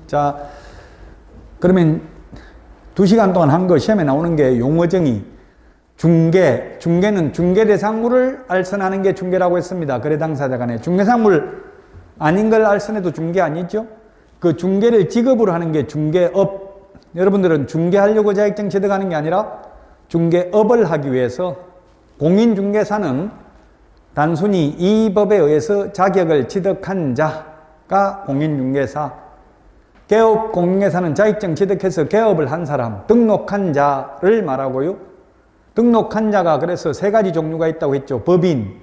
자, 그러면 2시간 동안 한 거 시험에 나오는 게 용어정의, 중개는 중개대상물을 알선하는 게 중개라고 했습니다. 거래 당사자 간에. 중개상물 아닌 걸 알선해도 중개 아니죠? 그 중개를 직업으로 하는 게 중개업. 여러분들은 중개하려고 자격증 취득하는 게 아니라 중개업을 하기 위해서 공인중개사는 단순히 이 법에 의해서 자격을 취득한 자가 공인중개사, 개업공인중개사는 자격증 취득해서 개업을 한 사람, 등록한 자를 말하고요. 등록한 자가 그래서 3가지 종류가 있다고 했죠. 법인,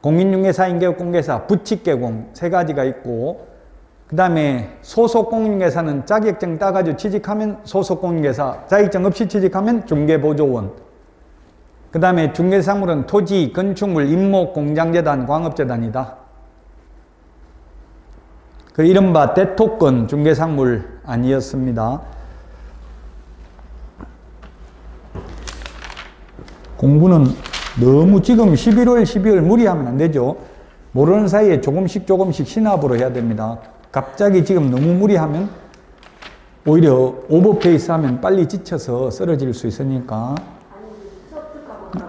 공인중개사, 인개업공개사, 부칙개공 3가지가 있고, 그 다음에 소속공인중개사는 자격증 따가지고 취직하면 소속공인중개사, 자격증 없이 취직하면 중개보조원. 그 다음에 중개상물은 토지, 건축물, 임목, 공장재단, 광업재단이다. 그 이른바 대토권 중개상물 아니었습니다. 공부는 너무 지금 11월, 12월 무리하면 안 되죠. 모르는 사이에 조금씩 신압으로 해야 됩니다. 갑자기 지금 너무 무리하면 오히려 오버페이스 하면 빨리 지쳐서 쓰러질 수 있으니까.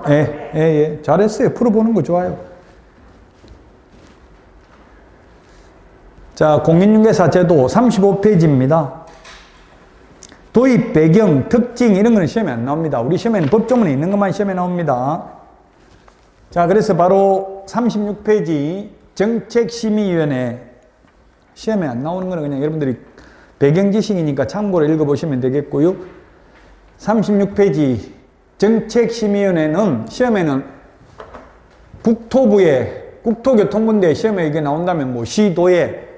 예. 잘했어요. 풀어보는 거 좋아요. 자, 공인중개사 제도 35페이지입니다. 도입, 배경, 특징 이런 거는 시험에 안 나옵니다. 우리 시험에는 법조문에 있는 것만 시험에 나옵니다. 자, 그래서 바로 36페이지 정책심의위원회 시험에 안 나오는 거는 그냥 여러분들이 배경 지식이니까 참고로 읽어보시면 되겠고요. 36페이지 정책심의위원회는 시험에는 국토교통부인데 시험에 이게 나온다면 뭐 시도에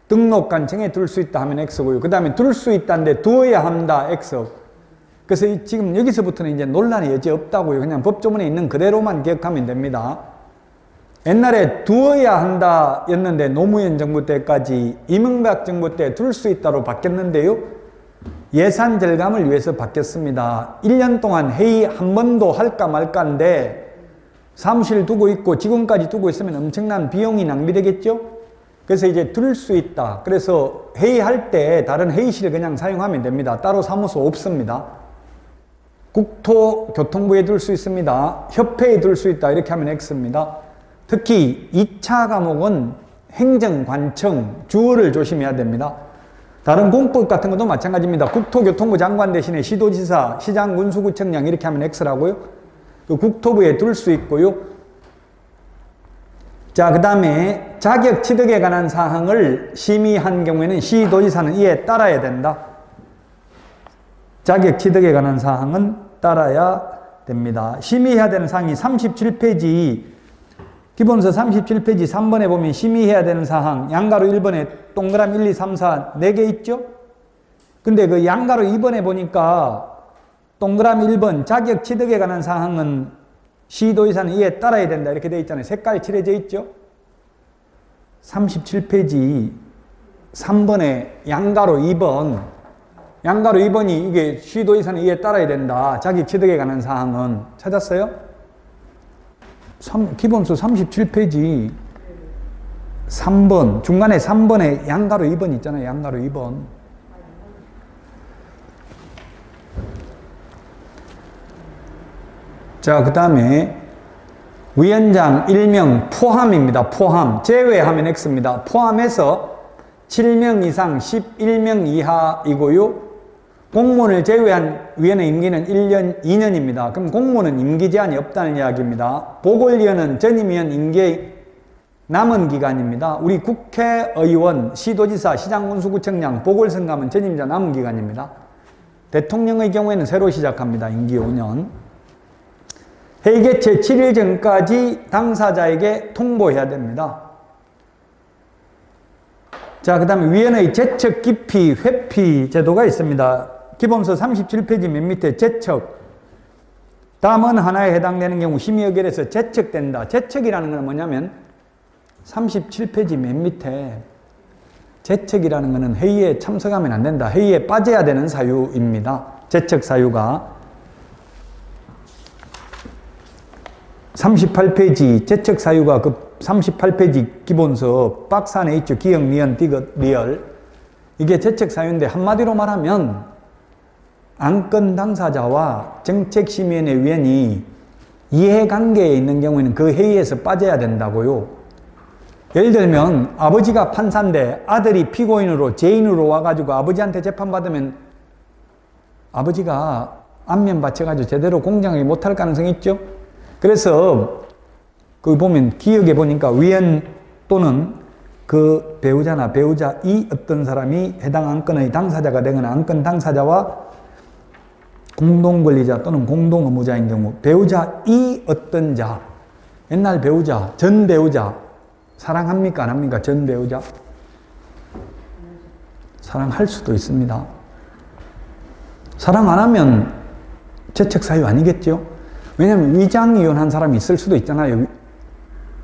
등록관청에 둘 수 있다 하면 X고요. 그 다음에 둘 수 있다는데 두어야 한다 X. 그래서 지금 여기서부터는 이제 논란의 여지 없다고요. 그냥 법조문에 있는 그대로만 기억하면 됩니다. 옛날에 두어야 한다 였는데 노무현 정부 때까지 이명박 정부 때 둘 수 있다로 바뀌었는데요. 예산 절감을 위해서 바뀌었습니다. 1년 동안 회의 한 번도 할까 말까인데 사무실 두고 있고 지금까지 두고 있으면 엄청난 비용이 낭비되겠죠? 그래서 이제 둘 수 있다. 그래서 회의할 때 다른 회의실을 그냥 사용하면 됩니다. 따로 사무소 없습니다. 국토교통부에 둘 수 있습니다. 협회에 둘 수 있다. 이렇게 하면 X입니다. 특히 2차 과목은 행정관청, 주어를 조심해야 됩니다. 다른 공법 같은 것도 마찬가지입니다. 국토교통부 장관 대신에 시도지사, 시장, 군수구청장 이렇게 하면 X라고요. 그 국토부에 둘 수 있고요. 자, 그 다음에 자격 취득에 관한 사항을 심의한 경우에는 시도지사는 이에 따라야 된다. 자격 취득에 관한 사항은 따라야 됩니다. 심의해야 되는 사항이 37페이지, 기본서 37페이지 3번에 보면 심의해야 되는 사항, 양가로 1번에 동그라미 1, 2, 3, 4 4개 있죠? 근데 그 양가로 2번에 보니까 동그라미 1번 자격 취득에 관한 사항은 시도지사는 이에 따라야 된다 이렇게 되어 있잖아요. 색깔 칠해져 있죠? 37페이지 3번에 양가로 2번, 양가로 2번이 이게 시도지사는 이에 따라야 된다. 자격 취득에 관한 사항은 찾았어요? 기본서 37페이지 3번 중간에 3번에 양가로 2번 있잖아요. 양가로 2번. 자, 그 다음에 위원장 일명 포함입니다. 포함. 제외하면 X입니다. 포함해서 7명 이상 11명 이하이고요. 공무원을 제외한 위원회 임기는 1년, 2년입니다. 그럼 공무원은 임기 제한이 없다는 이야기입니다. 보궐위원은 전임위원 임기의 남은 기간입니다. 우리 국회의원, 시도지사, 시장군수구청장, 보궐선감은 전임자 남은 기간입니다. 대통령의 경우에는 새로 시작합니다. 임기 5년. 회의 개최 7일 전까지 당사자에게 통보해야 됩니다. 자, 그 다음에 위원회의 제척, 기피, 회피 제도가 있습니다. 기본서 37페이지 맨 밑에 제척. 다음은 하나에 해당되는 경우 심의 의결에서 제척된다. 제척이라는 건 뭐냐면 37페이지 맨 밑에 제척이라는 것은 회의에 참석하면 안 된다. 회의에 빠져야 되는 사유입니다. 제척 사유가. 38페이지 제척 사유가 그 38페이지 기본서 박스 안에 있죠. 기역, 니은, 디귿, 리얼. 이게 재책 사유인데 한마디로 말하면 안건 당사자와 정책심의위원회 위원이 이해관계에 있는 경우에는 그 회의에서 빠져야 된다고요. 예를 들면 아버지가 판사인데 아들이 피고인으로 죄인으로 와가지고 아버지한테 재판받으면 아버지가 안면 받쳐가지고 제대로 공정하게 못할 가능성이 있죠. 그래서 거기 보면 기억해 보니까 위원 또는 그 배우자나 배우자 이 어떤 사람이 해당 안건의 당사자가 되거나 안건 당사자와 공동권리자 또는 공동의무자인 경우 배우자 이 어떤 자, 옛날 배우자, 전 배우자 사랑합니까 안 합니까? 전 배우자 사랑할 수도 있습니다. 사랑 안 하면 재책 사유 아니겠죠? 왜냐하면 위장이혼한 사람이 있을 수도 있잖아요.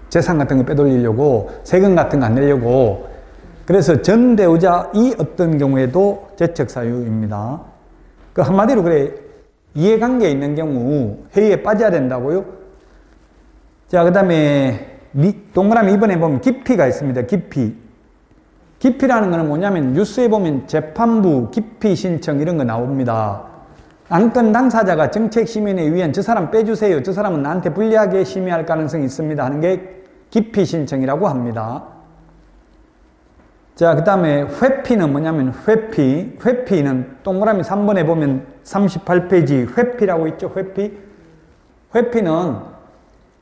재산 같은 거 빼돌리려고 세금 같은 거 안 내려고. 그래서 전 배우자 이 어떤 경우에도 재책 사유입니다. 그 한마디로 그래 이해관계에 있는 경우 회의에 빠져야 된다고요. 자, 그 다음에 동그라미 2번에 보면 기피가 있습니다. 기피라는 거는 뭐냐면 뉴스에 보면 재판부 기피 신청 이런 거 나옵니다. 안건 당사자가 정책심의위원회에 의한 저 사람 빼주세요. 저 사람은 나한테 불리하게 심의할 가능성이 있습니다 하는 게 기피 신청이라고 합니다. 자, 그 다음에 회피는 뭐냐면 회피는 동그라미 3번에 보면 38페이지 회피라고 있죠. 회피는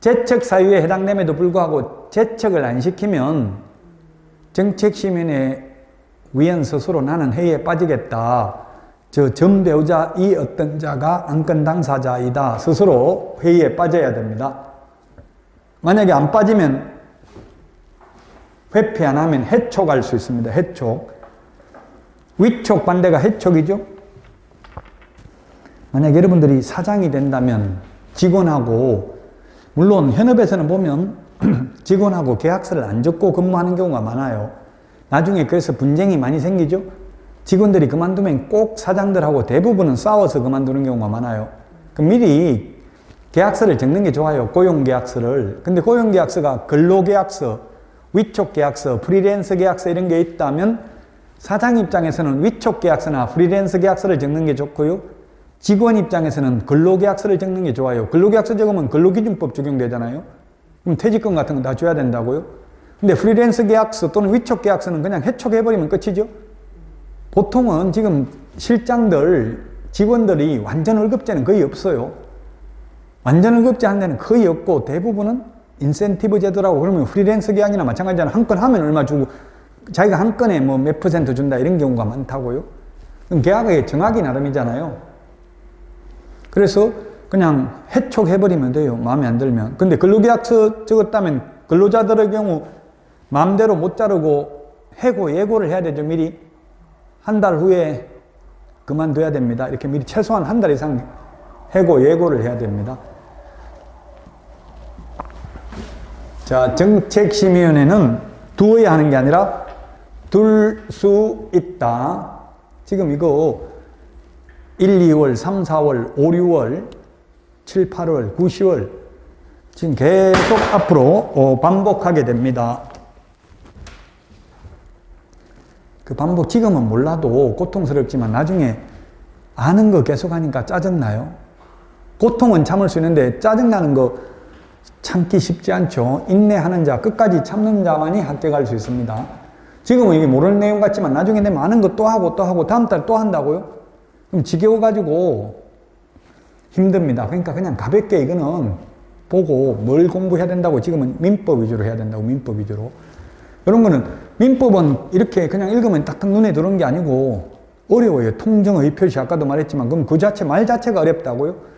재책 사유에 해당됨에도 불구하고 재책을 안 시키면 정책심의위원회 위원 스스로 나는 회의에 빠지겠다. 저 전 배우자 이 어떤 자가 안건 당사자이다. 스스로 회의에 빠져야 됩니다. 만약에 안 빠지면 회피 안 하면 해촉할 수 있습니다. 해촉. 위촉 반대가 해촉이죠. 만약 여러분들이 사장이 된다면 직원하고 물론 현업에서는 보면 직원하고 계약서를 안 적고 근무하는 경우가 많아요. 나중에 그래서 분쟁이 많이 생기죠. 직원들이 그만두면 꼭 사장들하고 대부분은 싸워서 그만두는 경우가 많아요. 그럼 미리 계약서를 적는 게 좋아요. 고용계약서를. 근데 고용계약서가 근로계약서, 위촉계약서, 프리랜서 계약서 이런 게 있다면 사장 입장에서는 위촉계약서나 프리랜서 계약서를 적는 게 좋고요. 직원 입장에서는 근로계약서를 적는 게 좋아요. 근로계약서 적으면 근로기준법 적용되잖아요. 그럼 퇴직금 같은 거 다 줘야 된다고요. 근데 프리랜서 계약서 또는 위촉계약서는 그냥 해촉해버리면 끝이죠. 보통은 지금 실장들, 직원들이 완전 월급제는 거의 없어요. 완전 월급제 한 데는 거의 없고 대부분은 인센티브 제도라고 그러면 프리랜서 계약이나 마찬가지잖아요. 한 건 하면 얼마 주고 자기가 한 건에 뭐 몇 % 준다 이런 경우가 많다고요. 그럼 계약이 정하기 나름이잖아요. 그래서 그냥 해촉해버리면 돼요. 마음에 안 들면. 근데 근로계약서 적었다면 근로자들의 경우 마음대로 못 자르고 해고 예고를 해야 되죠. 미리 한 달 후에 그만둬야 됩니다. 이렇게 미리 최소한 한 달 이상 해고 예고를 해야 됩니다. 자, 정책심의위원회는 두어야 하는 게 아니라 둘 수 있다. 지금 이거 1, 2월, 3, 4월, 5, 6월, 7, 8월, 9, 10월 지금 계속 앞으로 반복하게 됩니다. 그 반복 지금은 몰라도 고통스럽지만 나중에 아는 거 계속 하니까 짜증나요. 고통은 참을 수 있는데 짜증나는 거 참기 쉽지 않죠. 인내하는 자, 끝까지 참는 자만이 합격할 수 있습니다. 지금은 이게 모르는 내용 같지만 나중에 되면 아는 거 또 하고 또 하고 다음 달 또 한다고요? 그럼 지겨워가지고 힘듭니다. 그러니까 그냥 가볍게 이거는 보고 뭘 공부해야 된다고 지금은 민법 위주로 해야 된다고 민법 위주로. 이런 거는 민법은 이렇게 그냥 읽으면 딱딱 눈에 들어오는 게 아니고 어려워요. 통정의 표시 아까도 말했지만 그럼 그 자체 말 자체가 어렵다고요?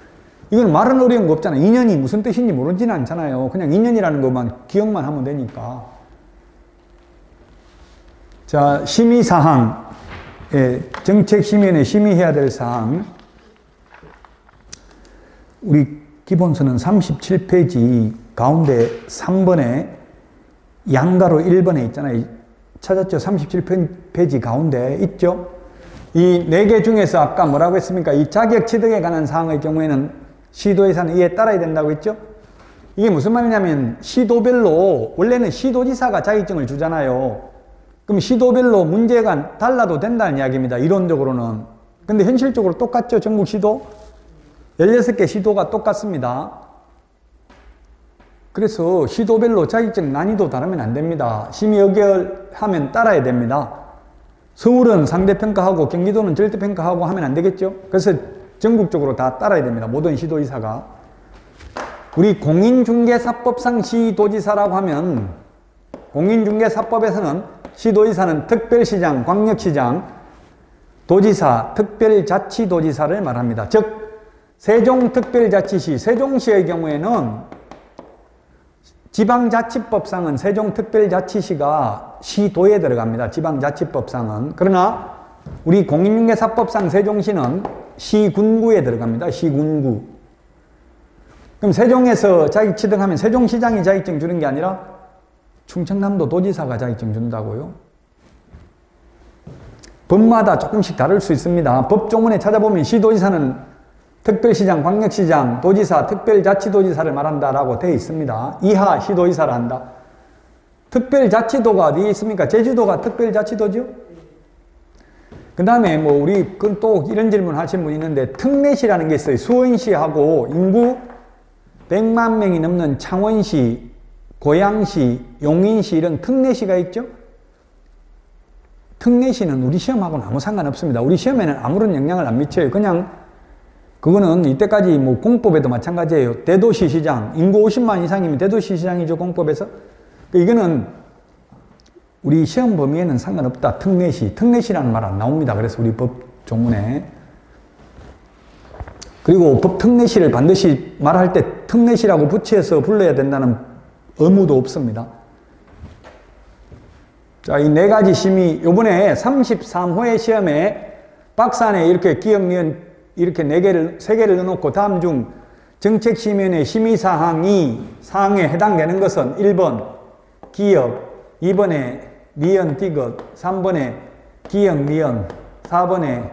이건 말은 어려운 거 없잖아요. 인연이 무슨 뜻인지 모르지는 않잖아요. 그냥 인연이라는 것만 기억만 하면 되니까. 자, 심의사항. 정책심의위원회 심의해야 될 사항. 우리 기본서는 37페이지 가운데 3번에 양가로 1번에 있잖아요. 찾았죠? 37페이지 가운데 있죠? 이 4개 중에서 아까 뭐라고 했습니까? 이 자격 취득에 관한 사항의 경우에는 시도의사는 이에 따라야 된다고 했죠? 이게 무슨 말이냐면 시도별로 원래는 시도지사가 자격증을 주잖아요. 그럼 시도별로 문제가 달라도 된다는 이야기입니다. 이론적으로는. 근데 현실적으로 똑같죠? 전국 시도? 16개 시도가 똑같습니다. 그래서 시도별로 자격증 난이도 다르면 안 됩니다. 심의 의결하면 따라야 됩니다. 서울은 상대평가하고 경기도는 절대평가하고 하면 안 되겠죠? 그래서 전국적으로 다 따라야 됩니다. 모든 시도지사가. 우리 공인중개사법상 시도지사라고 하면 공인중개사법에서는 시도지사는 특별시장, 광역시장, 도지사, 특별자치도지사를 말합니다. 즉 세종특별자치시, 세종시의 경우에는 지방자치법상은 세종특별자치시가 시도에 들어갑니다. 지방자치법상은. 그러나 우리 공인중개사법상 세종시는 시군구에 들어갑니다. 시군구. 그럼 세종에서 자격 취득하면 세종시장이 자격증 주는 게 아니라 충청남도 도지사가 자격증 준다고요? 법마다 조금씩 다를 수 있습니다. 법조문에 찾아보면 시도지사는 특별시장, 광역시장, 도지사, 특별자치도지사를 말한다라고 되어 있습니다. 이하 시도지사를 한다. 특별자치도가 어디에 있습니까? 제주도가 특별자치도죠? 그 다음에 뭐 우리 또 이런 질문 하신 분 있는데 특례시라는 게 있어요. 수원시하고 인구 100만 명이 넘는 창원시, 고양시, 용인시 이런 특례시가 있죠? 특례시는 우리 시험하고는 아무 상관없습니다. 우리 시험에는 아무런 영향을 안 미쳐요. 그냥 그거는 이때까지 뭐 공법에도 마찬가지예요. 대도시 시장, 인구 50만 이상이면 대도시 시장이죠, 공법에서. 이거는 우리 시험 범위에는 상관없다. 특례시. 특례시라는 말 안 나옵니다. 그래서 우리 법 조문에. 그리고 법 특례시를 반드시 말할 때 특례시라고 붙여서 불러야 된다는 의무도 없습니다. 자, 이 네 가지 심의, 요번에 33호의 시험에 박스 안에 이렇게 기억, 니은 이렇게 세 개를 넣어놓고 다음 중 정책심의원의 심의사항에 해당되는 것은 1번 기역, 2번에 니은 디귿, 3번에 기역 니은, 4번에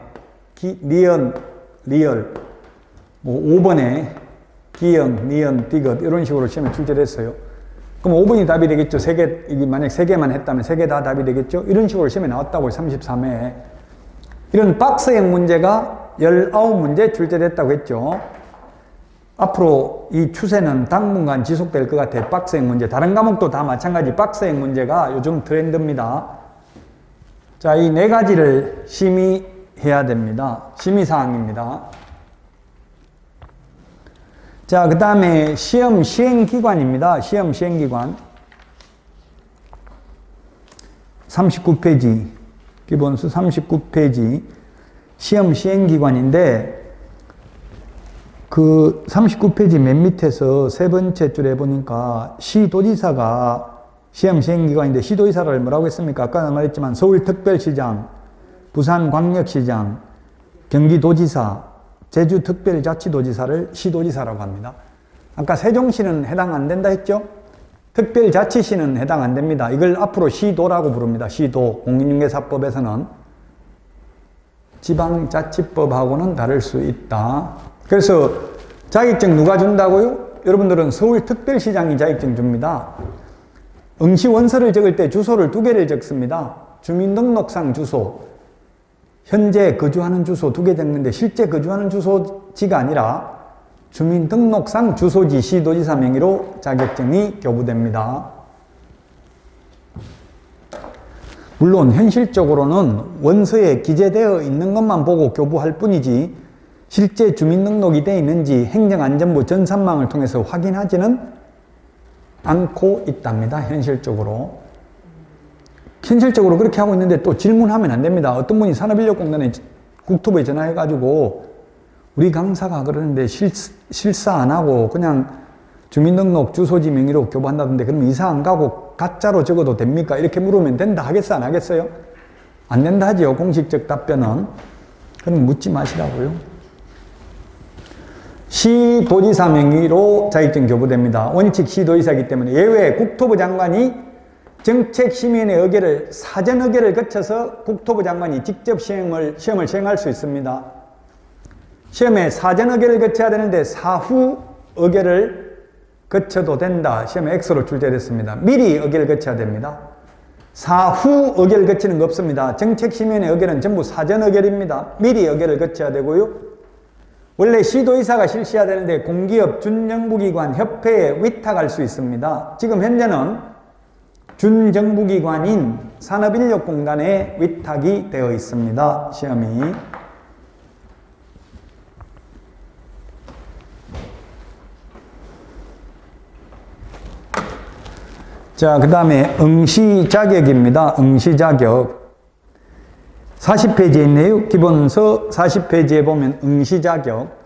니은 리얼, 5번에 기역 니은 디귿 이런 식으로 시험에 출제됐어요. 그럼 5번이 답이 되겠죠. 만약 3개만 했다면 3개 다 답이 되겠죠. 이런 식으로 시험에 나왔다고요. 33회에. 이런 박스형 문제가 19문제 출제됐다고 했죠. 앞으로 이 추세는 당분간 지속될 것 같아요. 박스형 문제. 다른 과목도 다 마찬가지 박스형 문제가 요즘 트렌드입니다. 자, 이 네 가지를 심의해야 됩니다. 심의사항입니다. 자, 그 다음에 시험 시행기관입니다. 시험 시행기관. 39페이지. 기본수 39페이지. 시험 시행기관인데, 그 39페이지 맨 밑에서 세 번째 줄에 보니까 시도지사가 시험 시행기관인데 시도지사를 뭐라고 했습니까? 아까 말했지만 서울특별시장, 부산광역시장, 경기도지사, 제주특별자치도지사를 시도지사라고 합니다. 아까 세종시는 해당 안 된다 했죠? 특별자치시는 해당 안 됩니다. 이걸 앞으로 시도라고 부릅니다. 시도. 공인중개사법에서는. 지방자치법하고는 다를 수 있다. 그래서 자격증 누가 준다고요? 여러분들은 서울특별시장이 자격증 줍니다. 응시원서를 적을 때 주소를 2개를 적습니다. 주민등록상 주소, 현재 거주하는 주소 2개 적는데 실제 거주하는 주소지가 아니라 주민등록상 주소지 시도지사 명의로 자격증이 교부됩니다. 물론 현실적으로는 원서에 기재되어 있는 것만 보고 교부할 뿐이지 실제 주민등록이 되어 있는지 행정안전부 전산망을 통해서 확인하지는 않고 있답니다. 현실적으로. 현실적으로 그렇게 하고 있는데 또 질문하면 안 됩니다. 어떤 분이 산업인력공단에 국토부에 전화해가지고 우리 강사가 그러는데 실사 안 하고 그냥 주민등록 주소지 명의로 교부한다던데 그러면 이사 안 가고 가짜로 적어도 됩니까? 이렇게 물으면 된다 하겠어? 안 하겠어요? 안 된다 하지요. 공식적 답변은. 그럼 묻지 마시라고요. 시도지사 명의로 자격증 교부됩니다. 원칙 시도지사이기 때문에 예외 국토부 장관이 정책심의원의 의결을 사전 의결을 거쳐서 국토부 장관이 직접 시험을 시행할 수 있습니다. 시험에 사전 의결을 거쳐야 되는데 사후 의결을 거쳐도 된다. 시험에 X로 출제됐습니다. 미리 의결을 거쳐야 됩니다. 사후 의결 거치는 거 없습니다. 정책심의원의 의결은 전부 사전 의결입니다. 미리 의결을 거쳐야 되고요. 원래 시도의사가 실시해야 되는데 공기업 준정부기관 협회에 위탁할 수 있습니다. 지금 현재는 준정부기관인 산업인력공단에 위탁이 되어 있습니다. 시험이. 자, 그 다음에 응시자격입니다. 응시자격. 40페이지에 있네요. 기본서 40페이지에 보면 응시자격.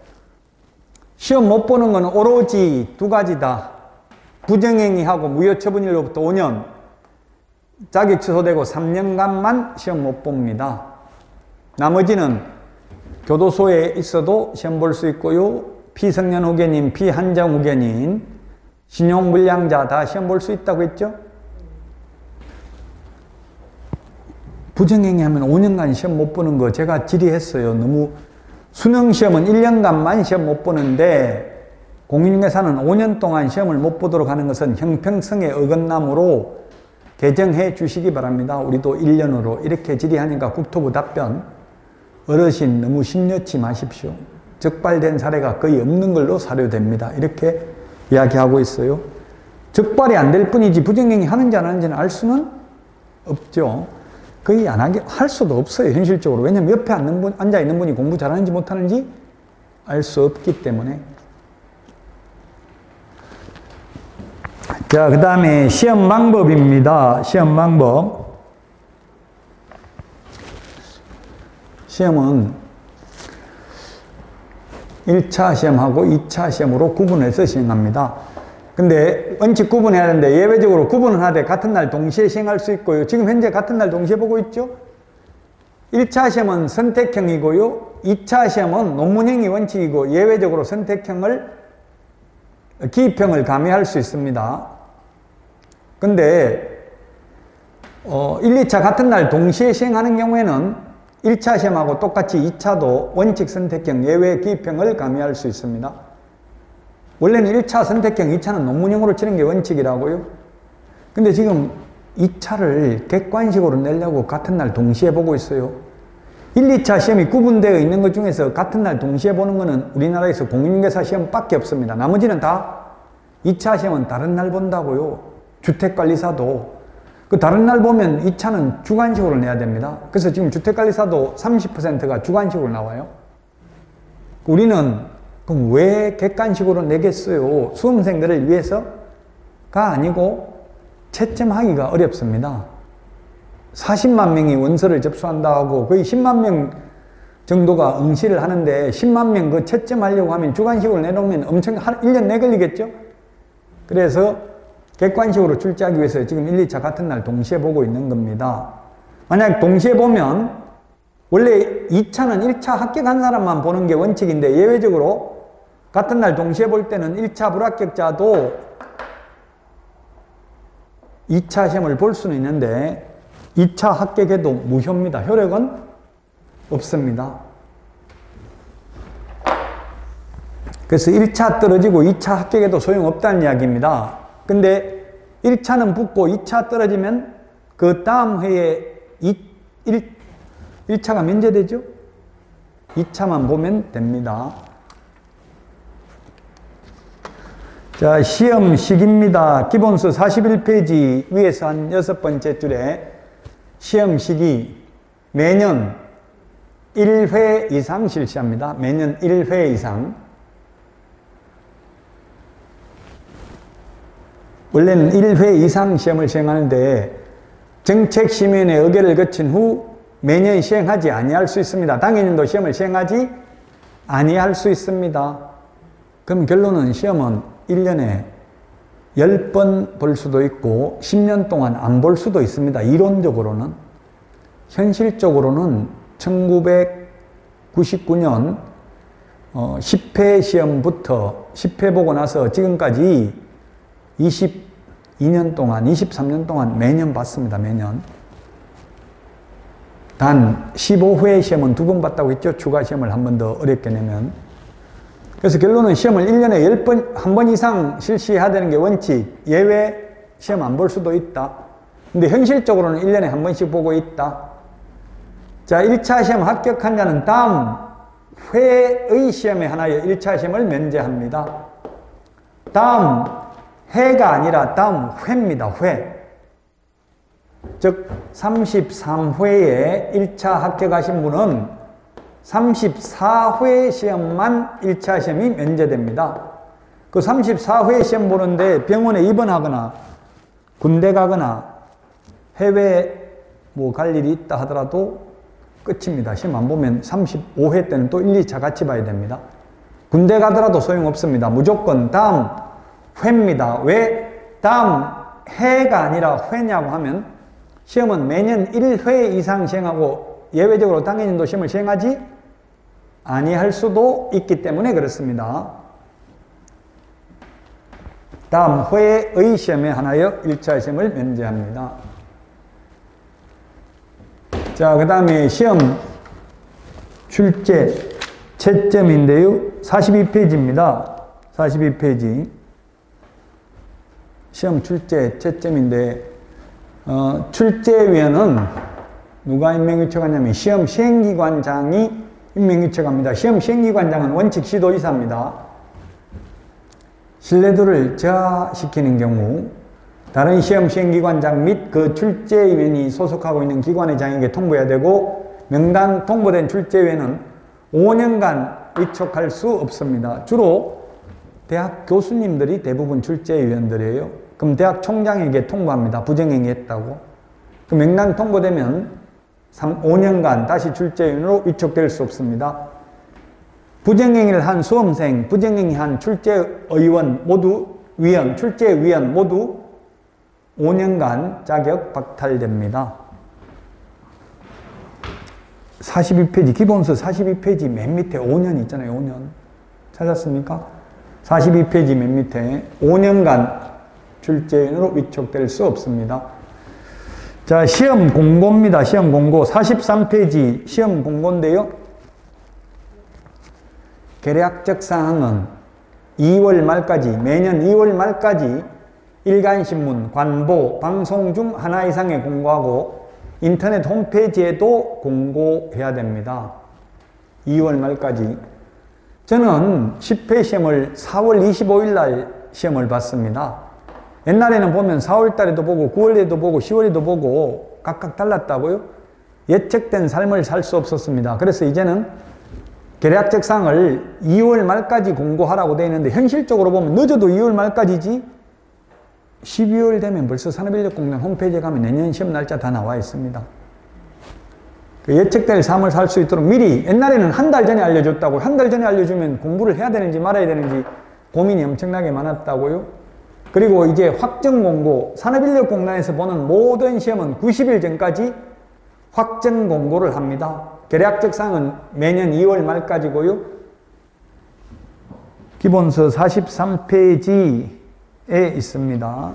시험 못 보는 건 오로지 두 가지다. 부정행위하고 무효처분일로부터 5년, 자격 취소되고 3년간만 시험 못 봅니다. 나머지는 교도소에 있어도 시험 볼 수 있고요. 피성년 후견인, 피한정 후견인, 신용불량자 다 시험 볼 수 있다고 했죠? 부정행위 하면 5년간 시험 못 보는 거 제가 질의했어요. 너무 수능시험은 1년간만 시험 못 보는데 공인중개사는 5년 동안 시험을 못 보도록 하는 것은 형평성의 어긋남으로 개정해 주시기 바랍니다. 우리도 1년으로 이렇게 질의하니까 국토부 답변, 어르신 너무 심려치 마십시오. 적발된 사례가 거의 없는 걸로 사료됩니다. 이렇게 이야기하고 있어요. 적발이 안 될 뿐이지 부정행위 하는지 안 하는지는 알 수는 없죠. 거의 안 하게 할 수도 없어요. 현실적으로. 왜냐하면 옆에 앉아 있는 분이 공부 잘하는지 못하는지 알 수 없기 때문에. 자, 그 다음에 시험 방법입니다. 시험 방법. 시험은 1차 시험하고 2차 시험으로 구분해서 시행합니다. 근데 원칙 구분해야 하는데 예외적으로 구분을 하되 같은 날 동시에 시행할 수 있고요. 지금 현재 같은 날 동시에 보고 있죠? 1차 시험은 선택형이고요. 2차 시험은 논문형이 원칙이고 예외적으로 선택형을 기입형을 가미할 수 있습니다. 근데 1, 2차 같은 날 동시에 시행하는 경우에는 1차 시험하고 똑같이 2차도 원칙 선택형, 예외 기입형을 가미할 수 있습니다. 원래는 1차 선택형, 2차는 논문형으로 치는 게 원칙이라고요. 근데 지금 2차를 객관식으로 내려고 같은 날 동시에 보고 있어요. 1, 2차 시험이 구분되어 있는 것 중에서 같은 날 동시에 보는 것은 우리나라에서 공인중개사 시험밖에 없습니다. 나머지는 다 2차 시험은 다른 날 본다고요. 주택관리사도. 그 다른 날 보면 2차는 주관식으로 내야 됩니다. 그래서 지금 주택관리사도 30%가 주관식으로 나와요. 우리는 그럼 왜 객관식으로 내겠어요? 수험생들을 위해서가 아니고 채점하기가 어렵습니다. 40만 명이 원서를 접수한다고 거의 10만 명 정도가 응시를 하는데 10만 명 그 채점하려고 하면 주관식으로 내놓으면 엄청 1년 내 걸리겠죠? 그래서 객관식으로 출제하기 위해서 지금 1, 2차 같은 날 동시에 보고 있는 겁니다. 만약 동시에 보면 원래 2차는 1차 합격한 사람만 보는 게 원칙인데 예외적으로 같은 날 동시에 볼 때는 1차 불합격자도 2차 시험을 볼 수는 있는데 2차 합격해도 무효입니다. 효력은 없습니다. 그래서 1차 떨어지고 2차 합격해도 소용없다는 이야기입니다. 근데 1차는 붙고 2차 떨어지면 그 다음 회에 1차가 면제되죠? 2차만 보면 됩니다. 자, 시험식입니다. 기본서 41페이지 위에서 한 6번째 줄에 시험식이 매년 1회 이상 실시합니다. 매년 1회 이상. 원래는 1회 이상 시험을 시행하는데 정책심의원의 의결을 거친 후 매년 시행하지 아니할 수 있습니다. 당해년도 시험을 시행하지 아니할 수 있습니다. 그럼 결론은 시험은 1년에 10번 볼 수도 있고 10년 동안 안 볼 수도 있습니다. 이론적으로는. 현실적으로는 1999년 10회 시험부터 10회 보고 나서 지금까지 22년 동안, 23년 동안 매년 봤습니다. 매년. 단 15회 시험은 2번 봤다고 했죠. 추가 시험을 한 번 더 어렵게 내면. 그래서 결론은 시험을 1년에 10번, 한 번 이상 실시해야 되는 게 원칙. 예외 시험 안 볼 수도 있다. 근데 현실적으로는 1년에 한 번씩 보고 있다. 자, 1차 시험 합격한 자는 다음 회의 시험에 하나여 1차 시험을 면제합니다. 다음 해가 아니라 다음 회입니다. 회. 즉 33회에 1차 합격하신 분은 34회 시험만 1차 시험이 면제됩니다. 그 34회 시험 보는데 병원에 입원하거나 군대 가거나 해외 뭐 갈 일이 있다 하더라도 끝입니다. 시험 안 보면 35회 때는 또 1, 2차 같이 봐야 됩니다. 군대 가더라도 소용없습니다. 무조건 다음 회입니다. 왜 다음 해가 아니라 회냐고 하면 시험은 매년 1회 이상 시행하고 예외적으로 당해년도 시험을 시행하지 아니할 수도 있기 때문에 그렇습니다. 다음 회의 시험에 하나여 1차 시험을 면제합니다. 자, 그 다음에 시험 출제 채점인데요. 42페이지입니다. 42페이지. 시험 출제 채점인데 출제위원은 누가 임명 요청하냐면 시험 시행기관장이 임명 요청합니다. 시험 시행기관장은 원칙 시도이사입니다. 신뢰도를 저하시키는 경우 다른 시험 시행기관장 및 그 출제위원이 소속하고 있는 기관의장에게 통보해야 되고 명단 통보된 출제위원은 5년간 위촉할 수 없습니다. 주로 대학 교수님들이 대부분 출제위원들이에요. 그럼 대학 총장에게 통보합니다. 부정행위했다고. 그 명단 통보되면 5년간 다시 출제위원으로 위촉될 수 없습니다. 부정행위를 한 수험생, 부정행위한 출제의원 모두 출제위원 모두 5년간 자격 박탈됩니다. 42페이지, 기본서 42페이지 맨 밑에 5년 있잖아요. 5년. 찾았습니까? 42페이지 맨 밑에 5년간 출제위원으로 위촉될 수 없습니다. 자, 시험 공고입니다. 시험 공고 43페이지 시험 공고인데요. 계략적 사항은 2월 말까지, 매년 2월 말까지 일간신문, 관보, 방송 중 하나 이상에 공고하고 인터넷 홈페이지에도 공고해야 됩니다. 2월 말까지. 저는 10회 시험을 4월 25일 날 시험을 봤습니다. 옛날에는 보면 4월 달에도 보고 9월에도 보고 10월에도 보고 각각 달랐다고요? 예측된 삶을 살 수 없었습니다. 그래서 이제는 계략적 사항을 2월 말까지 공고하라고 되어 있는데 현실적으로 보면 늦어도 2월 말까지지 12월 되면 벌써 산업인력공단 홈페이지에 가면 내년 시험 날짜 다 나와 있습니다. 그 예측될 삶을 살 수 있도록 미리 옛날에는 한 달 전에 알려줬다고 한 달 전에 알려주면 공부를 해야 되는지 말아야 되는지 고민이 엄청나게 많았다고요. 그리고 이제 확정 공고 산업인력공단에서 보는 모든 시험은 90일 전까지 확정 공고를 합니다. 계략적 사항은 매년 2월 말까지고요. 기본서 43페이지에 있습니다.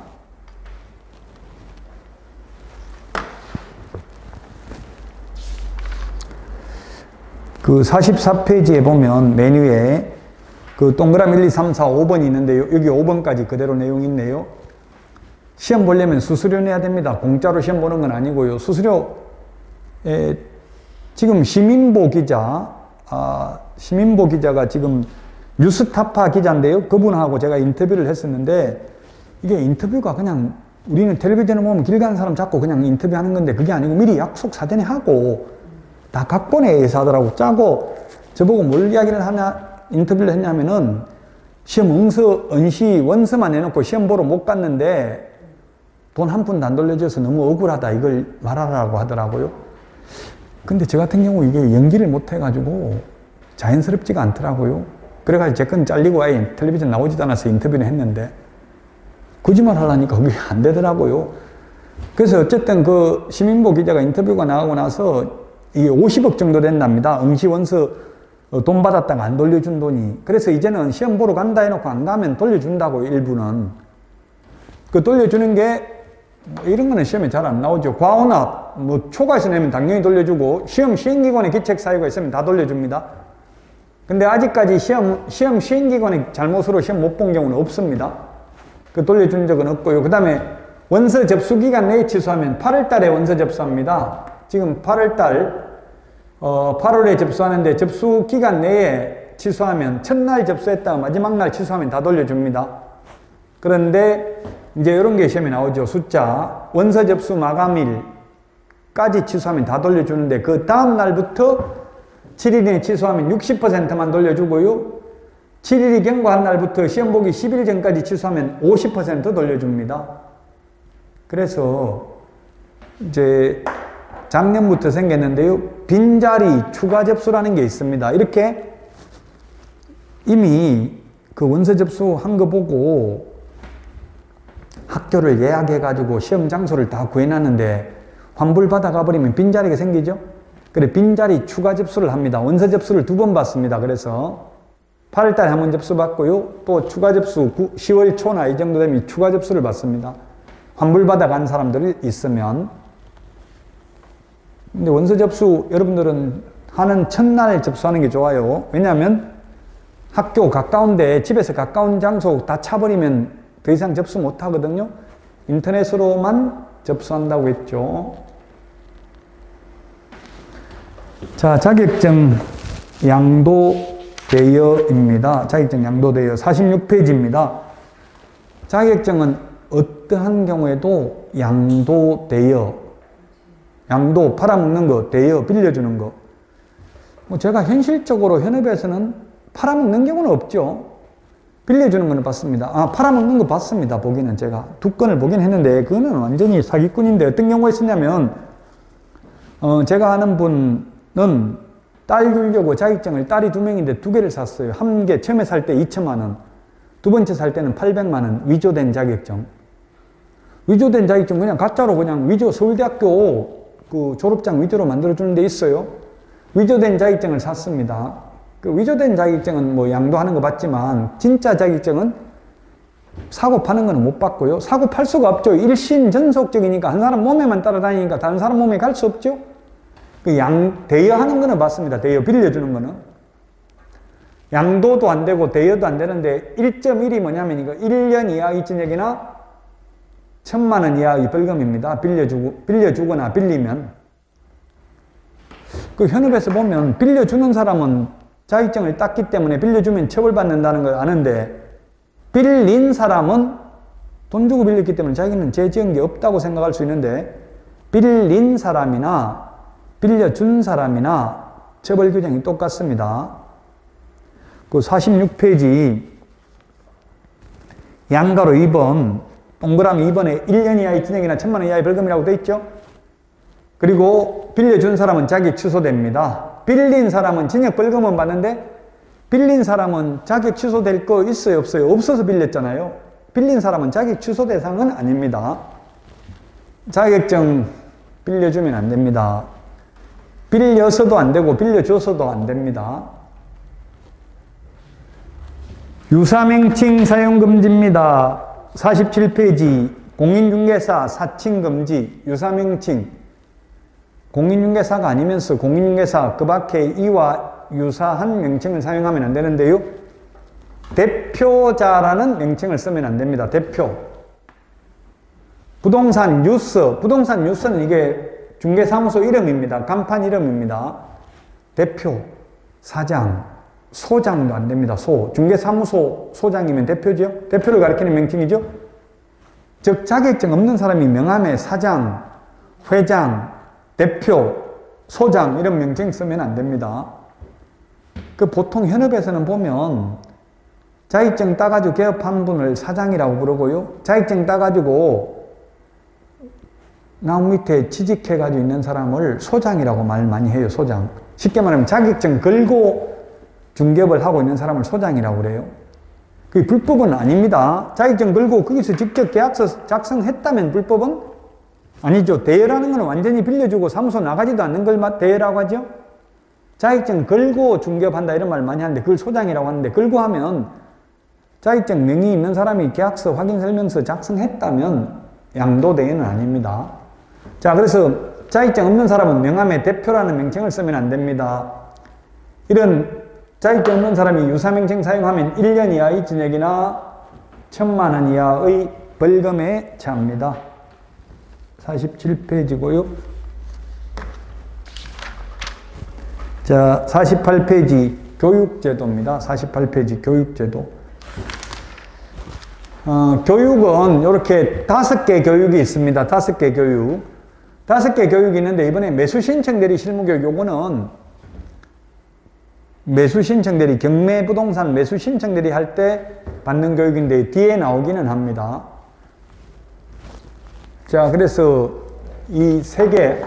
그 44페이지에 보면 메뉴에 그 동그라미 1, 2, 3, 4, 5번이 있는데요. 여기 5번까지 그대로 내용이 있네요. 시험 보려면 수수료 내야 됩니다. 공짜로 시험 보는 건 아니고요. 수수료, 지금 시민보 기자가 지금 뉴스타파 기자인데요. 그분하고 제가 인터뷰를 했었는데 이게 인터뷰가 그냥 우리는 텔레비전에 보면 길 가는 사람 잡고 그냥 인터뷰하는 건데 그게 아니고 미리 약속 사전에 하고 다 각본에 의해서 하더라고. 짜고 저보고 뭘 이야기를 하냐 인터뷰를 했냐면은 시험 응시 원서만 내놓고 시험 보러 못 갔는데 돈 한 푼도 안 돌려줘서 너무 억울하다 이걸 말하라고 하더라고요. 근데 저 같은 경우 이게 연기를 못 해가지고 자연스럽지가 않더라고요. 그래가지고 제 건 잘리고 아예 텔레비전 나오지도 않아서 인터뷰를 했는데 거짓말 하려니까 그게 안 되더라고요. 그래서 어쨌든 그 시민보 기자가 인터뷰가 나가고 나서 이게 50억 정도 된답니다. 응시원서 돈 받았다가 안 돌려준 돈이. 그래서 이제는 시험 보러 간다 해놓고 안 가면 돌려준다고 일부는. 그 돌려주는 게 이런 거는 시험에 잘 안 나오죠. 과오나 뭐 초과해서 내면 당연히 돌려주고 시험 시행기관에 기책 사유가 있으면 다 돌려줍니다. 근데 아직까지 시험 시행기관의 잘못으로 시험 못 본 경우는 없습니다. 그 돌려준 적은 없고요. 그 다음에 원서 접수 기간 내에 취소하면 8월 달에 원서 접수합니다. 지금 8월 달 8월에 접수하는데 접수 기간 내에 취소하면 첫날 접수했다가 마지막 날 취소하면 다 돌려줍니다. 그런데 이제 이런 게 시험에 나오죠. 숫자 원서 접수 마감일까지 취소하면 다 돌려주는데 그 다음 날부터 7일에 취소하면 60%만 돌려주고요. 7일이 경과한 날부터 시험 보기 10일 전까지 취소하면 50% 돌려줍니다. 그래서 이제 작년부터 생겼는데요. 빈자리 추가 접수라는 게 있습니다. 이렇게 이미 그 원서 접수한 거 보고 학교를 예약해가지고 시험 장소를 다 구해놨는데 환불받아 가버리면 빈자리가 생기죠. 그래 빈자리 추가 접수를 합니다. 원서 접수를 2번 받습니다. 그래서 8월달에 한 번 접수 받고요. 또 추가 접수 10월 초나 이 정도 되면 추가 접수를 받습니다. 환불받아 간 사람들이 있으면. 근데 원서 접수 여러분들은 하는 첫날 접수하는 게 좋아요. 왜냐하면 학교 가까운데 집에서 가까운 장소 다 차버리면 더 이상 접수 못 하거든요. 인터넷으로만 접수한다고 했죠. 자, 자격증 양도대여입니다. 자격증 양도대여 46페이지입니다. 자격증은 어떠한 경우에도 양도대여, 양도 팔아먹는 거, 대여 빌려주는 거. 뭐 제가 현실적으로 현업에서는 팔아먹는 경우는 없죠. 빌려주는 거는 봤습니다. 팔아먹는 거 봤습니다. 보기는 제가 2건을 보긴 했는데 그거는 완전히 사기꾼인데 어떤 경우가 있었냐면 제가 아는 분은 딸 주려고 자격증을 딸이 2명인데 2개를 샀어요. 한 개 처음에 살 때 2천만 원, 두 번째 살 때는 800만 원 위조된 자격증. 위조된 자격증 그냥 가짜로 그냥 위조 서울대학교 그 졸업장 위조로 만들어주는 데 있어요. 위조된 자격증을 샀습니다. 그 위조된 자격증은 뭐 양도하는 거 봤지만 진짜 자격증은 사고 파는 거는 못 받고요. 사고 팔 수가 없죠. 일신전속적이니까 한 사람 몸에만 따라다니니까 다른 사람 몸에 갈 수 없죠. 그 대여하는 거는 봤습니다. 대여 빌려주는 거는. 양도도 안 되고 대여도 안 되는데 1.1이 뭐냐면 이거 1년 이하 이진액이나 1,000만 원 이하의 벌금입니다. 빌려주거나 빌리면. 그 현업에서 보면 빌려주는 사람은 자격증을 땄기 때문에 빌려주면 처벌받는다는 걸 아는데 빌린 사람은 돈 주고 빌렸기 때문에 자기는 죄 지은 게 없다고 생각할 수 있는데 빌린 사람이나 빌려준 사람이나 처벌 규정이 똑같습니다. 그 46페이지 양가로 2번 동그라미 2번에 1년 이하의 진액이나 1,000만 원 이하의 벌금이라고 되어 있죠. 그리고 빌려준 사람은 자격 취소됩니다. 빌린 사람은 징역 벌금은 받는데 빌린 사람은 자격 취소될 거 있어요 없어요? 없어서 빌렸잖아요. 빌린 사람은 자격 취소 대상은 아닙니다. 자격증 빌려주면 안 됩니다. 빌려서도 안 되고 빌려줘서도 안 됩니다. 유사명칭 사용금지입니다. 47페이지 공인중개사 사칭금지 유사명칭 공인중개사가 아니면서 공인중개사 그 밖에 이와 유사한 명칭을 사용하면 안 되는데요. 대표자라는 명칭을 쓰면 안 됩니다. 대표. 부동산 유서. 부동산 유서는 이게 중개사무소 이름입니다. 간판 이름입니다. 대표, 사장, 소장도 안 됩니다. 중개사무소 소장이면 대표죠. 대표를 가리키는 명칭이죠. 즉 자격증 없는 사람이 명함에 사장, 회장, 대표, 소장 이런 명칭 쓰면 안 됩니다. 그 보통 현업에서는 보면 자격증 따가지고 개업한 분을 사장이라고 부르고요. 자격증 따가지고 나무 밑에 취직해가지고 있는 사람을 소장이라고 말 많이 해요. 소장. 쉽게 말하면 자격증 걸고 중개업을 하고 있는 사람을 소장이라고 그래요. 그게 불법은 아닙니다. 자격증 걸고 거기서 직접 계약서 작성했다면 불법은 아니죠. 대여라는 건 완전히 빌려주고 사무소 나가지도 않는 걸 대여라고 하죠. 자격증 걸고 중개업한다 이런 말 많이 하는데 그걸 소장이라고 하는데 걸고 하면 자격증 명의 있는 사람이 계약서 확인설명서 작성했다면 양도대여는 아닙니다. 자, 그래서 자격증 없는 사람은 명함에 대표라는 명칭을 쓰면 안 됩니다. 이런 자격증 없는 사람이 유사명칭 사용하면 1년 이하의 징역이나 1,000만 원 이하의 벌금에 처합니다. 47페이지고요. 자, 48페이지 교육제도입니다. 48페이지 교육제도. 교육은 이렇게 5개 교육이 있습니다. 5개 교육. 5개 교육이 있는데 이번에 매수신청대리 실무교육 요거는 매수신청대리 경매부동산 매수신청대리 할 때 받는 교육인데 뒤에 나오기는 합니다. 자, 그래서 이 3개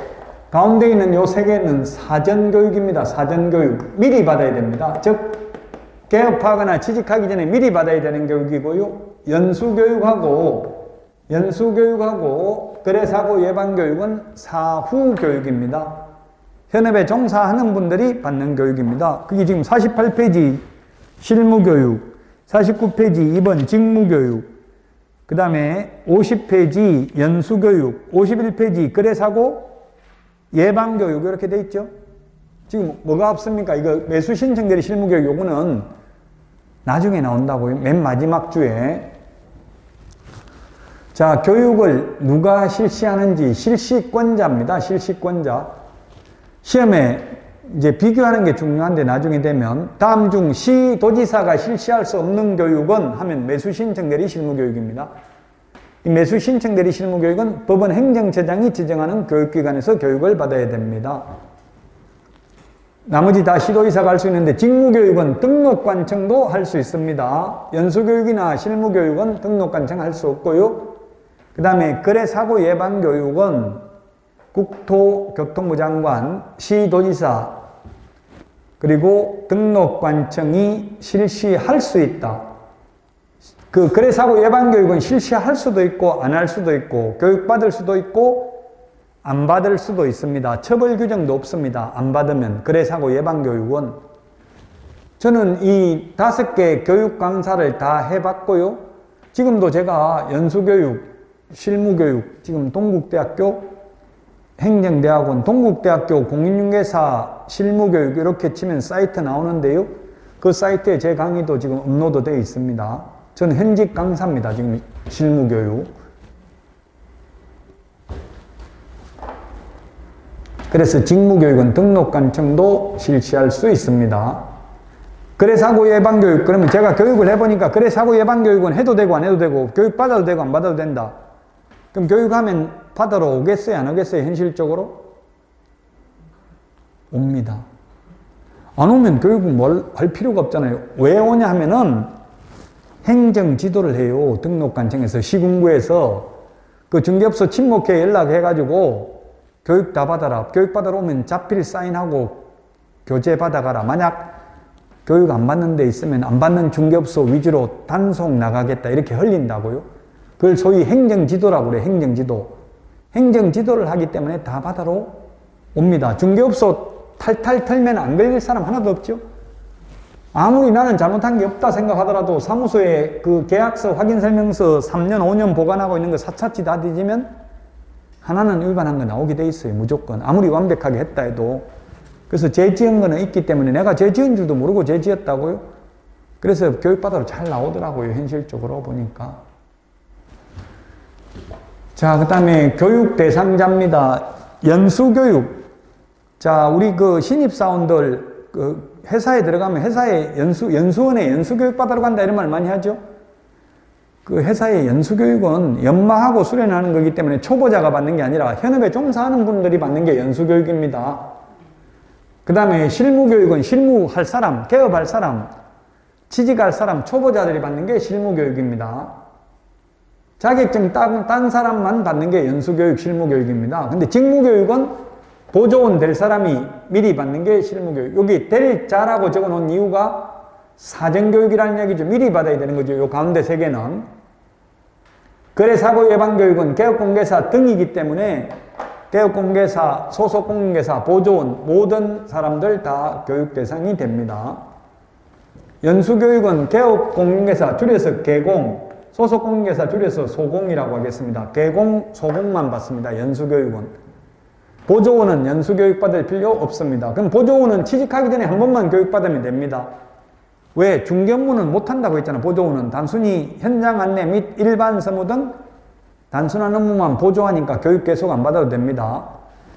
가운데 있는 요 3개는 사전교육입니다. 사전교육. 미리 받아야 됩니다. 즉 개업하거나 취직하기 전에 미리 받아야 되는 교육이고요. 연수교육하고 거래사고 예방교육은 사후 교육입니다. 현업에 종사하는 분들이 받는 교육입니다. 그게 지금 48페이지 실무교육, 49페이지 2번 직무교육, 그 다음에 50페이지 연수교육, 51페이지 거래사고 예방교육 이렇게 돼 있죠. 지금 뭐가 없습니까? 이거 매수신청대리 실무교육 요거는 나중에 나온다고요. 맨 마지막 주에. 자, 교육을 누가 실시하는지 실시권자입니다. 실시권자. 시험에 이제 비교하는 게 중요한데 나중에 되면 다음 중 시도지사가 실시할 수 없는 교육은 하면 매수신청대리 실무교육입니다. 이 매수신청대리 실무교육은 법원 행정처장이 지정하는 교육기관에서 교육을 받아야 됩니다. 나머지 다 시도지사가 할 수 있는데 직무교육은 등록관청도 할 수 있습니다. 연수교육이나 실무교육은 등록관청 할 수 없고요. 그 다음에 거래사고 예방교육은 국토교통부 장관, 시도지사, 그리고 등록관청이 실시할 수 있다. 그 거래사고 예방교육은 실시할 수도 있고 안 할 수도 있고 교육받을 수도 있고 안 받을 수도 있습니다. 처벌 규정도 없습니다. 안 받으면 거래사고 예방교육은. 저는 이 5개 교육 강사를 다 해봤고요. 지금도 제가 연수교육, 실무교육, 지금 동국대학교 행정대학원, 동국대학교 공인중개사 실무교육 이렇게 치면 사이트 나오는데요. 그 사이트에 제 강의도 지금 업로드 되어 있습니다. 저는 현직 강사입니다. 지금 실무교육. 그래서 직무교육은 등록관청도 실시할 수 있습니다. 거래사고 예방교육, 그러면 제가 교육을 해보니까 거래사고 예방교육은 해도 되고 안 해도 되고 교육 받아도 되고 안 받아도 된다. 그럼 교육하면 받으러 오겠어요? 안 오겠어요? 현실적으로? 옵니다. 안 오면 교육은 뭘 할 필요가 없잖아요. 왜 오냐 하면은 행정지도를 해요. 등록관청에서 시군구에서 그 중개업소 친목회 연락해가지고 교육 다 받아라. 교육 받으러 오면 자필 사인하고 교재 받아가라. 만약 교육 안 받는 데 있으면 안 받는 중개업소 위주로 단속 나가겠다. 이렇게 흘린다고요. 그걸 소위 행정지도라고 그래요. 행정지도. 행정지도를 하기 때문에 다 받아러 옵니다. 중개업소 탈탈 털면 안 걸릴 사람 하나도 없죠. 아무리 나는 잘못한 게 없다 생각하더라도 사무소에 그 계약서 확인설명서 3년 5년 보관하고 있는 거 사차치 다 뒤지면 하나는 위반한 거 나오게 돼 있어요. 무조건. 아무리 완벽하게 했다 해도. 그래서 죄 지은 거는 있기 때문에 내가 죄 지은 줄도 모르고 죄 지었다고요. 그래서 교육받으러 잘 나오더라고요. 현실적으로 보니까. 자, 그 다음에 교육 대상자입니다. 연수교육. 자, 우리 그 신입사원들 그 회사에 들어가면 회사에 연수원에 연수교육 받으러 간다 이런 말 많이 하죠. 그 회사의 연수교육은 연마하고 수련하는 거기 때문에 초보자가 받는 게 아니라 현업에 종사하는 분들이 받는 게 연수교육입니다. 그 다음에 실무교육은 실무할 사람, 개업할 사람, 취직할 사람, 초보자들이 받는 게 실무교육입니다. 자격증 딴 사람만 받는 게 연수교육, 실무교육입니다. 근데 직무교육은 보조원 될 사람이 미리 받는 게 실무교육. 여기 될 자라고 적어 놓은 이유가 사전교육이라는 얘기죠. 미리 받아야 되는 거죠. 요 가운데 3개는. 거래사고 예방교육은 개업공개사 등이기 때문에 개업공개사, 소속공개사, 보조원 모든 사람들 다 교육 대상이 됩니다. 연수교육은 개업공개사 줄여서 개공, 소속공개사 줄여서 소공이라고 하겠습니다. 개공, 소공만 받습니다. 연수교육은. 보조원은 연수교육 받을 필요 없습니다. 그럼 보조원은 취직하기 전에 한 번만 교육받으면 됩니다. 왜? 중개업무는 못한다고 했잖아. 보조원은 단순히 현장 안내 및 일반 서무 등 단순한 업무만 보조하니까 교육 계속 안 받아도 됩니다.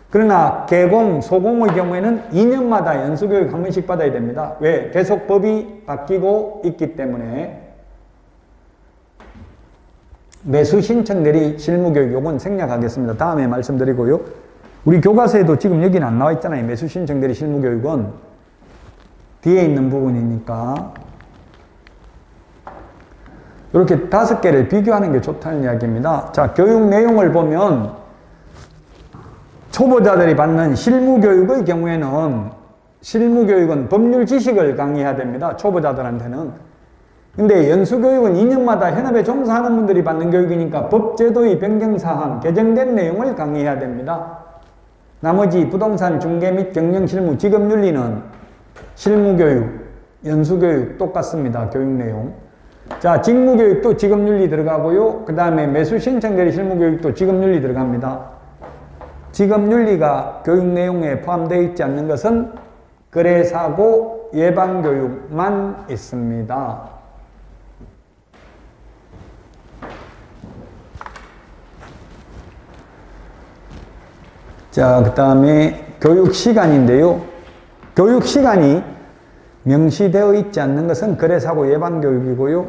그러나 개공, 소공의 경우에는 2년마다 연수교육 한 번씩 받아야 됩니다. 왜? 계속 법이 바뀌고 있기 때문에. 매수 신청 내리 실무교육 요건 생략하겠습니다. 다음에 말씀드리고요. 우리 교과서에도 지금 여기는 안 나와 있잖아요. 매수 신청 내리 실무교육은 뒤에 있는 부분이니까 이렇게 5개를 비교하는 게 좋다는 이야기입니다. 자, 교육 내용을 보면 초보자들이 받는 실무교육의 경우에는 실무교육은 법률 지식을 강의해야 됩니다. 초보자들한테는. 근데 연수교육은 2년마다 현업에 종사하는 분들이 받는 교육이니까 법제도의 변경사항, 개정된 내용을 강의해야 됩니다. 나머지 부동산 중개 및 경영실무, 직업윤리는 실무교육, 연수교육 똑같습니다. 교육 내용. 자, 직무교육도 직업윤리 들어가고요. 그 다음에 매수신청대리 실무교육도 직업윤리 들어갑니다. 직업윤리가 교육 내용에 포함되어 있지 않는 것은 거래사고 예방교육만 있습니다. 자, 그 다음에 교육시간인데요. 교육시간이 명시되어 있지 않는 것은 거래사고 예방교육이고요.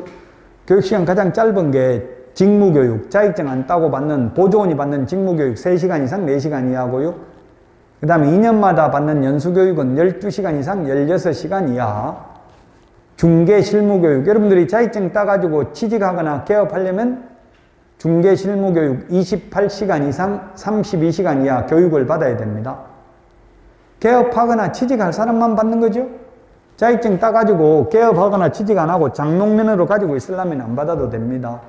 교육시간 가장 짧은 게 직무교육, 자격증 안 따고 받는, 보조원이 받는 직무교육 3시간 이상 4시간 이하고요. 그 다음에 2년마다 받는 연수교육은 12시간 이상 16시간 이하. 중개실무교육, 여러분들이 자격증 따가지고 취직하거나 개업하려면 중개실무교육 28시간 이상 32시간 이하 교육을 받아야 됩니다. 개업하거나 취직할 사람만 받는 거죠. 자격증 따가지고 개업하거나 취직 안 하고 장롱면허로 가지고 있으려면 안 받아도 됩니다.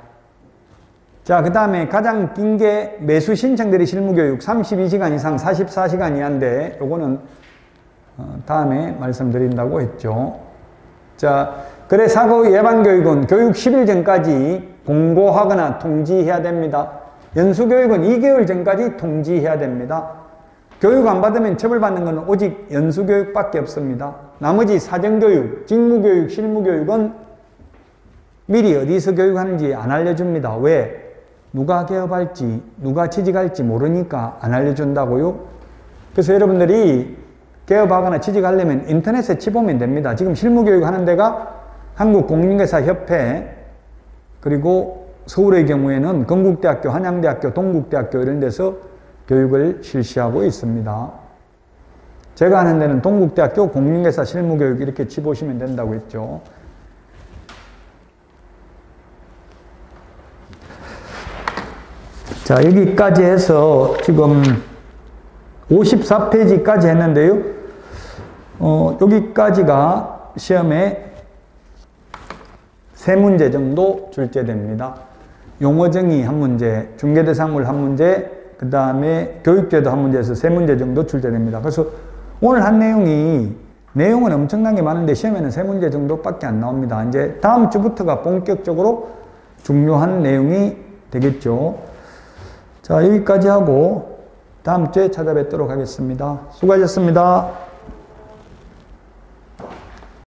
자, 그 다음에 가장 긴 게 매수신청대리 실무교육 32시간 이상 44시간 이하인데 요거는 다음에 말씀드린다고 했죠. 자, 거래사고 예방교육은 교육 10일 전까지 공고하거나 통지해야 됩니다. 연수교육은 2개월 전까지 통지해야 됩니다. 교육 안 받으면 처벌받는 것은 오직 연수교육밖에 없습니다. 나머지 사전교육, 직무교육, 실무교육은 미리 어디서 교육하는지 안 알려줍니다. 왜? 누가 개업할지, 누가 취직할지 모르니까 안 알려준다고요? 그래서 여러분들이 개업하거나 취직하려면 인터넷에 치보면 됩니다. 지금 실무교육 하는 데가 한국공인중개사협회, 그리고 서울의 경우에는 건국대학교, 한양대학교, 동국대학교 이런 데서 교육을 실시하고 있습니다. 제가 하는 데는 동국대학교 공인중개사 실무교육 이렇게 치보시면 된다고 했죠. 자, 여기까지 해서 지금 54페이지까지 했는데요. 여기까지가 시험에 3문제 정도 출제됩니다. 용어정의 한 문제, 중개대상물 한 문제, 그 다음에 교육제도 한 문제에서 3문제 정도 출제됩니다. 그래서 오늘 한 내용은 엄청나게 많은데 시험에는 3문제 정도밖에 안 나옵니다. 이제 다음 주부터가 본격적으로 중요한 내용이 되겠죠. 자, 여기까지 하고 다음 주에 찾아뵙도록 하겠습니다. 수고하셨습니다.